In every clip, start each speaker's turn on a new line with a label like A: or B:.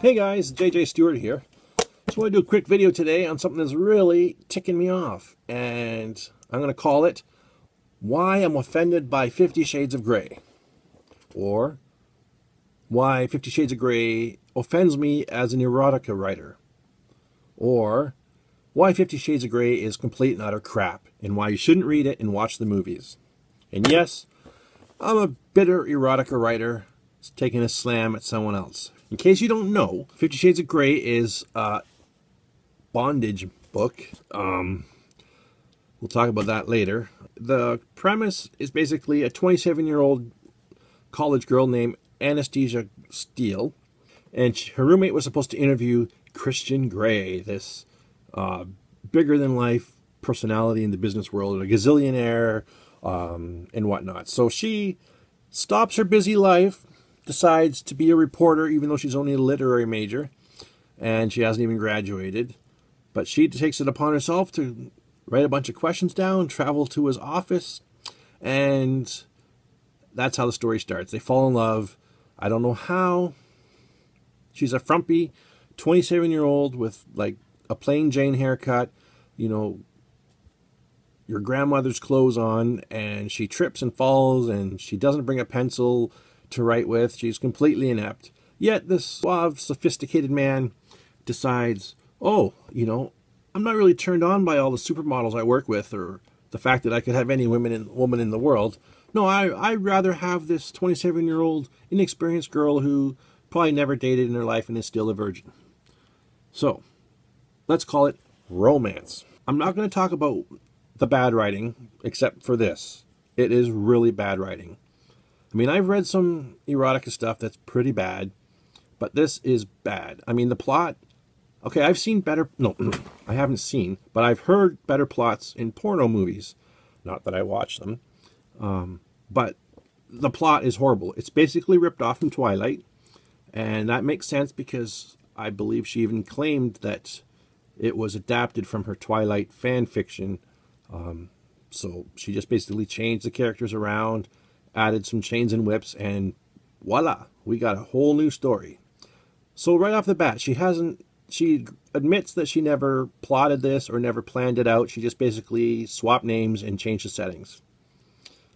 A: Hey guys, JJ Stewart here. Just want to do a quick video today on something that's really ticking me off. And I'm going to call it Why I'm Offended by 50 Shades of Grey. Or Why 50 Shades of Grey Offends Me as an Erotica Writer. Or Why 50 Shades of Grey is complete and utter crap, and why you shouldn't read it and watch the movies. And yes, I'm a bitter erotica writer taking a slam at someone else. In case you don't know, 50 Shades of Grey is a bondage book. We'll talk about that later. The premise is basically a 27-year-old college girl named Anastasia Steele, and her roommate was supposed to interview Christian Grey, this bigger-than-life personality in the business world, a gazillionaire, and whatnot. So she stops her busy life, decides to be a reporter, even though she's only a literary major, and she hasn't even graduated. But she takes it upon herself to write a bunch of questions down, travel to his office, and that's how the story starts. They fall in love. I don't know how. She's a frumpy 27-year-old with like a plain Jane haircut, you know, your grandmother's clothes on, and she trips and falls, and she doesn't bring a pencil to write with. She's completely inept. Yet this suave, sophisticated man decides, oh, you know, I'm not really turned on by all the supermodels I work with, or the fact that I could have any woman in the world. No, I'd rather have this 27-year-old inexperienced girl who probably never dated in her life and is still a virgin. So, let's call it romance. I'm not going to talk about the bad writing, except for this. It is really bad writing. I mean, I've read some erotica stuff that's pretty bad, but this is bad. I mean, the plot, okay, I've seen better, no, I haven't seen, but I've heard better plots in porno movies. Not that I watch them, but the plot is horrible. It's basically ripped off from Twilight, and that makes sense because I believe she even claimed that it was adapted from her Twilight fan fiction. So she just basically changed the characters around, added some chains and whips, and voila, we got a whole new story. So right off the bat, she admits that she never plotted this or never planned it out. She just basically swapped names and changed the settings.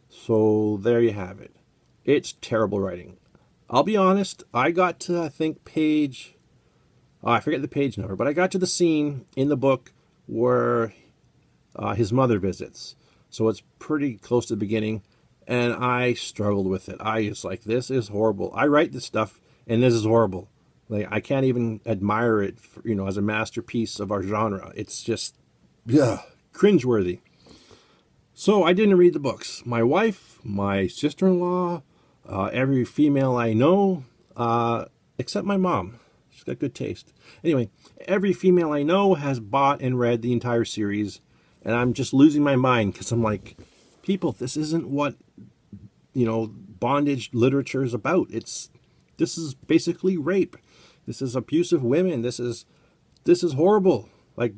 A: So there you have it. It's terrible writing. I'll be honest, I got to, I think, page, I forget the page number, but I got to the scene in the book where his mother visits. So it's pretty close to the beginning, and I struggled with it. I was like, this is horrible. I write this stuff, and this is horrible. Like, I can't even admire it, for, you know, as a masterpiece of our genre. It's just, ugh, cringeworthy. So I didn't read the books. My wife, my sister-in-law, every female I know, except my mom. She's got good taste. Anyway, every female I know has bought and read the entire series, and I'm just losing my mind because I'm like, people, this isn't what, you know, bondage literature is about. This is basically rape. This is abuse of women. This is horrible. Like,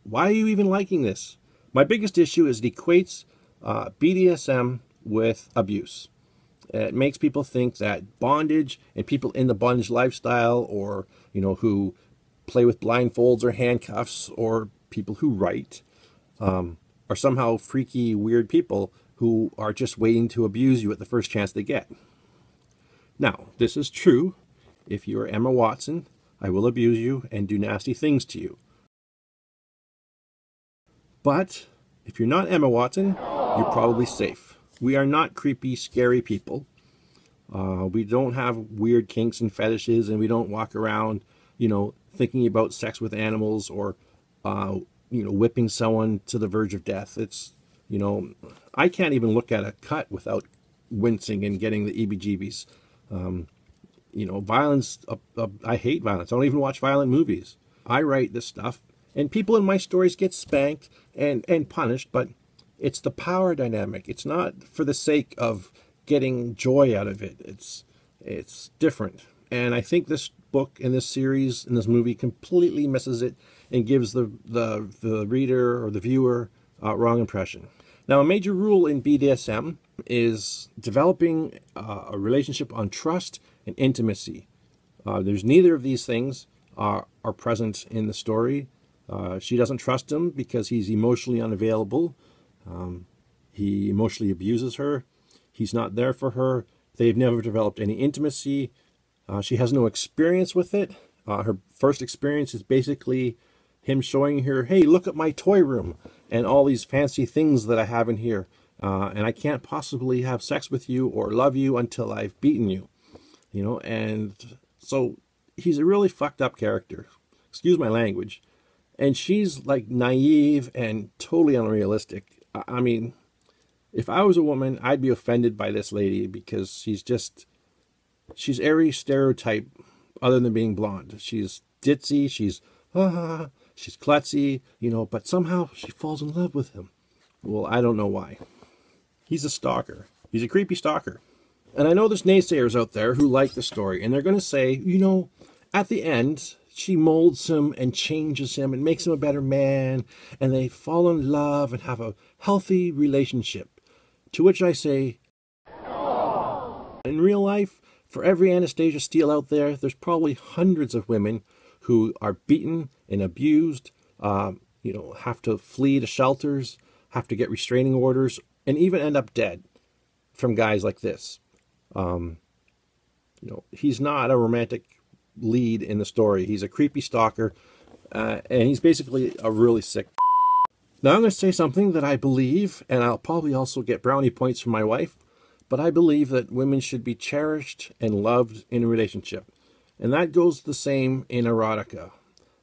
A: why are you even liking this? My biggest issue is it equates BDSM with abuse. It makes people think that bondage and people in the bondage lifestyle, or, you know, who play with blindfolds or handcuffs, or people who write, are somehow freaky, weird people who are just waiting to abuse you at the first chance they get. Now, this is true. If you are Emma Watson, I will abuse you and do nasty things to you. But if you're not Emma Watson, you're probably safe. We are not creepy, scary people. We don't have weird kinks and fetishes, and we don't walk around, you know, thinking about sex with animals, or, you know, whipping someone to the verge of death. It's, you know, I can't even look at a cut without wincing and getting the EBGBs. You know, violence, I hate violence. I don't even watch violent movies. I write this stuff, and people in my stories get spanked and punished, but it's the power dynamic. It's not for the sake of getting joy out of it. It's different. And I think this book and this series and this movie completely misses it and gives the reader or the viewer a wrong impression. Now, a major rule in BDSM is developing a relationship on trust and intimacy. There's neither of these things are present in the story. She doesn't trust him because he's emotionally unavailable. He emotionally abuses her. He's not there for her. They've never developed any intimacy. She has no experience with it. Her first experience is basically him showing her, hey, look at my toy room and all these fancy things that I have in here. And I can't possibly have sex with you or love you until I've beaten you. You know, and so he's a really fucked up character. Excuse my language. And she's like naive and totally unrealistic. I mean, if I was a woman, I'd be offended by this lady because she's every stereotype other than being blonde. She's ditzy, she's klutzy, you know, but somehow she falls in love with him. Well, I don't know why. He's a stalker. He's a creepy stalker. And I know there's naysayers out there who like the story, and they're going to say, you know, at the end, she molds him and changes him and makes him a better man, and they fall in love and have a healthy relationship. To which I say, in real life, for every Anastasia Steele out there, there's probably hundreds of women who are beaten and abused, you know, have to flee to shelters, have to get restraining orders, and even end up dead from guys like this. You know, he's not a romantic lead in the story. He's a creepy stalker, and he's basically a really sick. Now I'm going to say something that I believe, and I'll probably also get brownie points from my wife, but I believe that women should be cherished and loved in a relationship. And that goes the same in erotica.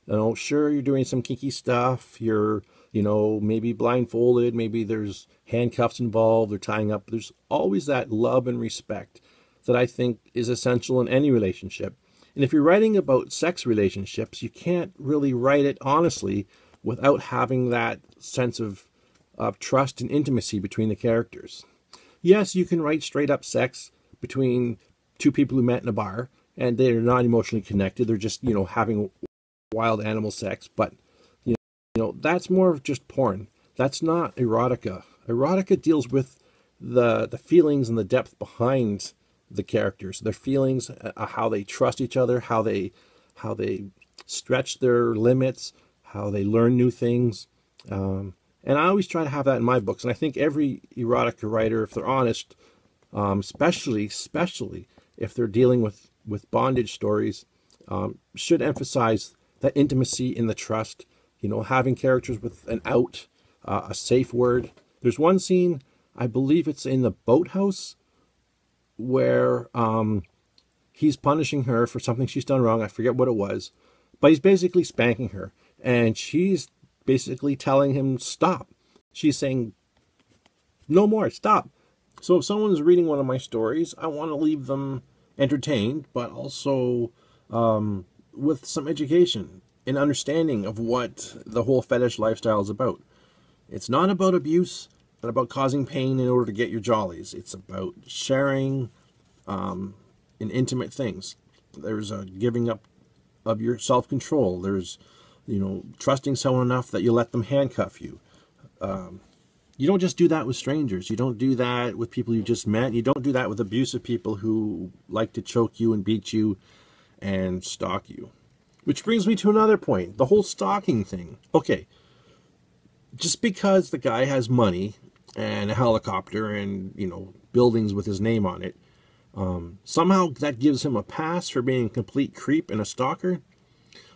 A: You know, sure, you're doing some kinky stuff, you're, you know, maybe blindfolded, maybe there's handcuffs involved, or tying up. There's always that love and respect that I think is essential in any relationship. And if you're writing about sex relationships, you can't really write it honestly without having that sense of trust and intimacy between the characters. Yes, you can write straight up sex between two people who met in a bar, and they're not emotionally connected. They're just, you know, having wild animal sex. But, you know, that's more of just porn. That's not erotica. Erotica deals with the feelings and the depth behind the characters, their feelings, how they trust each other, how they stretch their limits, how they learn new things. And I always try to have that in my books. And I think every erotica writer, if they're honest, especially if they're dealing with bondage stories, should emphasize that intimacy in the trust, you know, having characters with an out, a safe word. There's one scene, I believe it's in the boathouse, where he's punishing her for something she's done wrong. I forget what it was, but he's basically spanking her, and she's basically telling him stop. She's saying no more, stop. So if someone's reading one of my stories, I want to leave them entertained, but also with some education and understanding of what the whole fetish lifestyle is about. It's not about abuse and about causing pain in order to get your jollies. It's about sharing in intimate things. There's a giving up of your self-control. There's, you know, trusting someone enough that you let them handcuff you. You don't just do that with strangers. You don't do that with people you just met. You don't do that with abusive people who like to choke you and beat you and stalk you. Which brings me to another point, the whole stalking thing. Okay, just because the guy has money and a helicopter and, you know, buildings with his name on it, somehow that gives him a pass for being a complete creep and a stalker.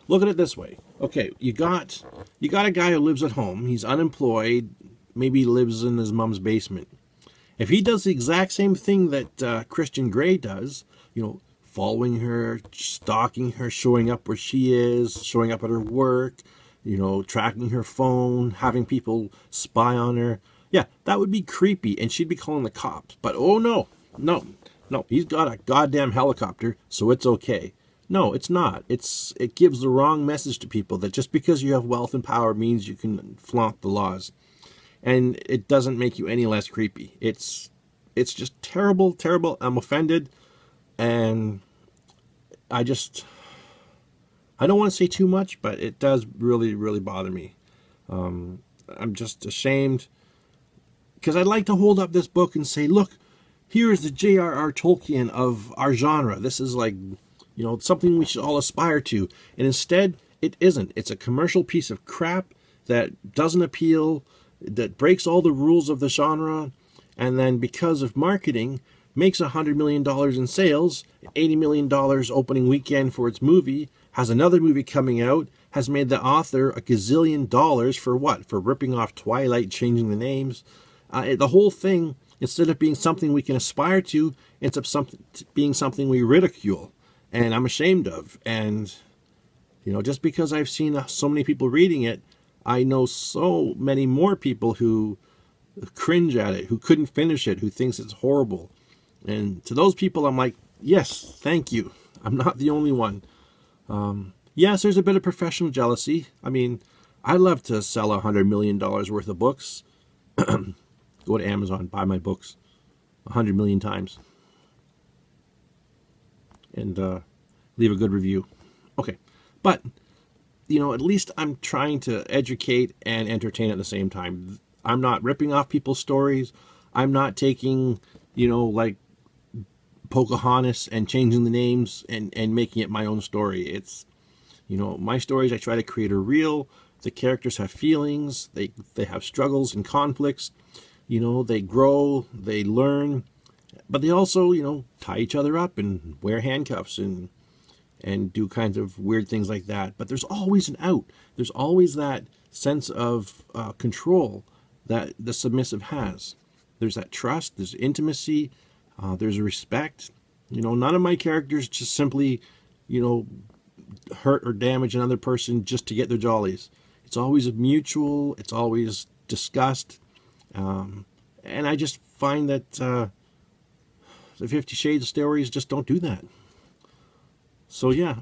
A: Look at it this way. Okay, you got a guy who lives at home. He's unemployed. Maybe he lives in his mom's basement. If he does the exact same thing that Christian Grey does, you know, following her, stalking her, showing up where she is, showing up at her work, you know, tracking her phone, having people spy on her, yeah, that would be creepy, and she'd be calling the cops. But oh no, he's got a goddamn helicopter, so it's okay. No, it's not. It gives the wrong message to people that just because you have wealth and power means you can flaunt the laws. And it doesn't make you any less creepy. It's just terrible, terrible. I'm offended, and I don't want to say too much, but it does really, really bother me. I'm just ashamed, because I'd like to hold up this book and say, look, here's the J.R.R. Tolkien of our genre. This is like You know, it's something we should all aspire to. And instead, it isn't. It's a commercial piece of crap that doesn't appeal, that breaks all the rules of the genre, and then because of marketing, makes $100 million in sales, $80 million opening weekend for its movie, has another movie coming out, has made the author a gazillion dollars for what? For ripping off Twilight, changing the names. The whole thing, instead of being something we can aspire to, ends up being something we ridicule. And I'm ashamed of. And, you know, just because I've seen so many people reading it, I know so many more people who cringe at it, who couldn't finish it, who thinks it's horrible. And to those people, I'm like, yes, thank you. I'm not the only one. Yes, there's a bit of professional jealousy. I mean, I'd love to sell $100 million worth of books. Go to Amazon, buy my books 100 million times. And leave a good review. Okay. But, you know, at least I'm trying to educate and entertain at the same time. I'm not ripping off people's stories. I'm not taking, you know, like Pocahontas and changing the names and making it my own story. It's, you know, my stories, I try to create a real. The characters have feelings. They have struggles and conflicts. You know, they grow, they learn. But they also, you know, tie each other up and wear handcuffs and do kinds of weird things like that. But there's always an out. There's always that sense of control that the submissive has. There's that trust, there's intimacy, there's respect. You know, none of my characters just simply, you know, hurt or damage another person just to get their jollies. It's always mutual, it's always discussed. And I just find that the 50 Shades stories just don't do that. So yeah,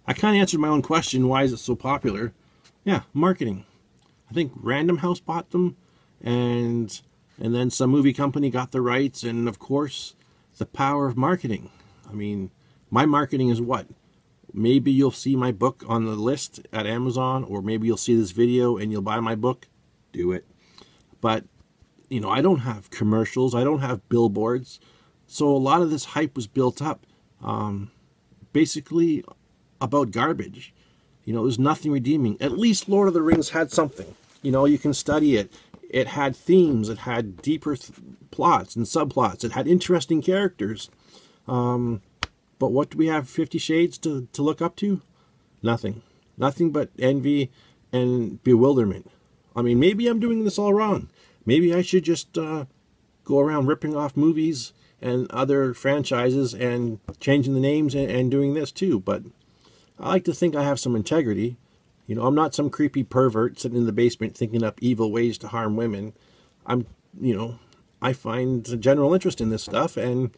A: I kind of answered my own question, why is it so popular? Yeah, marketing. I think Random House bought them, and then some movie company got the rights, and of course, the power of marketing. I mean, my marketing is what? Maybe you'll see my book on the list at Amazon, or maybe you'll see this video and you'll buy my book. Do it. But, you know, I don't have commercials. I don't have billboards. So a lot of this hype was built up basically about garbage. You know, there's nothing redeeming. At least Lord of the Rings had something. You know, you can study it. It had themes. It had deeper plots and subplots. It had interesting characters. But what do we have 50 Shades to look up to? Nothing. Nothing but envy and bewilderment. I mean, maybe I'm doing this all wrong. Maybe I should just go around ripping off movies and other franchises and changing the names and doing this too. But I like to think I have some integrity. You know, I'm not some creepy pervert sitting in the basement thinking up evil ways to harm women. You know, I find a general interest in this stuff, and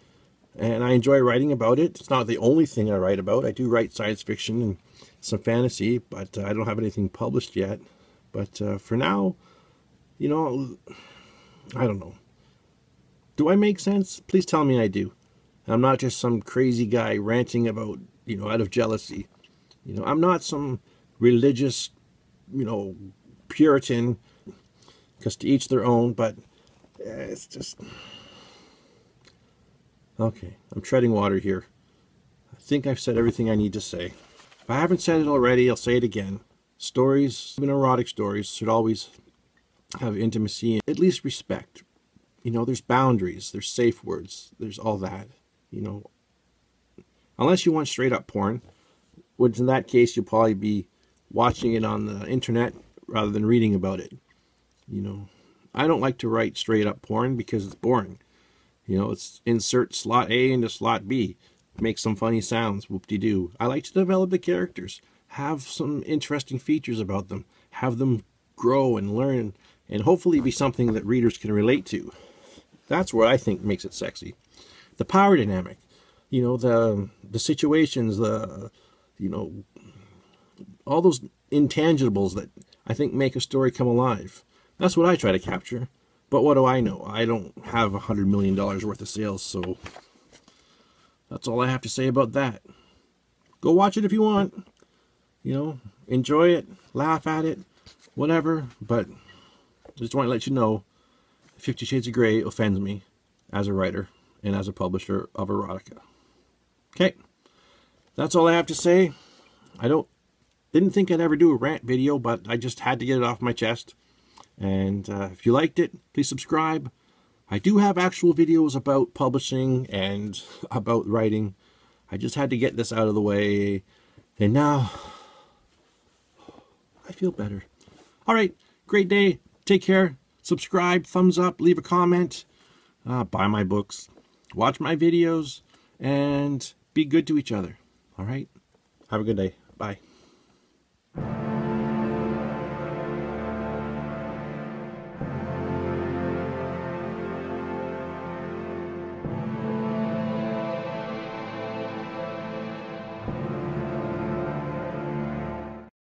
A: I enjoy writing about it. It's not the only thing I write about. I do write science fiction and some fantasy, but I don't have anything published yet. But for now, you know, I don't know. Do I make sense? Please tell me I do. I'm not just some crazy guy ranting about, you know, out of jealousy. You know, I'm not some religious, you know, Puritan, because to each their own, but it's just... Okay, I'm treading water here. I think I've said everything I need to say. If I haven't said it already, I'll say it again. Stories, even erotic stories, should always have intimacy and at least respect. You know, there's boundaries, there's safe words, there's all that, you know. Unless you want straight up porn, which in that case you'll probably be watching it on the internet rather than reading about it. You know, I don't like to write straight up porn because it's boring. You know, it's insert slot A into slot B, make some funny sounds, whoop-de-doo. I like to develop the characters, have some interesting features about them, have them grow and learn, and hopefully be something that readers can relate to. That's what I think makes it sexy. The power dynamic, you know, the situations, you know, all those intangibles that I think make a story come alive. That's what I try to capture. But what do I know? I don't have $100 million worth of sales, so that's all I have to say about that. Go watch it if you want. You know, enjoy it, laugh at it, whatever. But I just want to let you know, 50 Shades of Grey offends me as a writer and as a publisher of erotica. Okay, That's all I have to say. Didn't think I'd ever do a rant video, but I just had to get it off my chest. And if you liked it, please subscribe. I do have actual videos about publishing and about writing. I just had to get this out of the way. And now, I feel better. All right, great day. Take care. Subscribe, thumbs up, leave a comment. Buy my books. Watch my videos. And be good to each other. All right? Have a good day. Bye.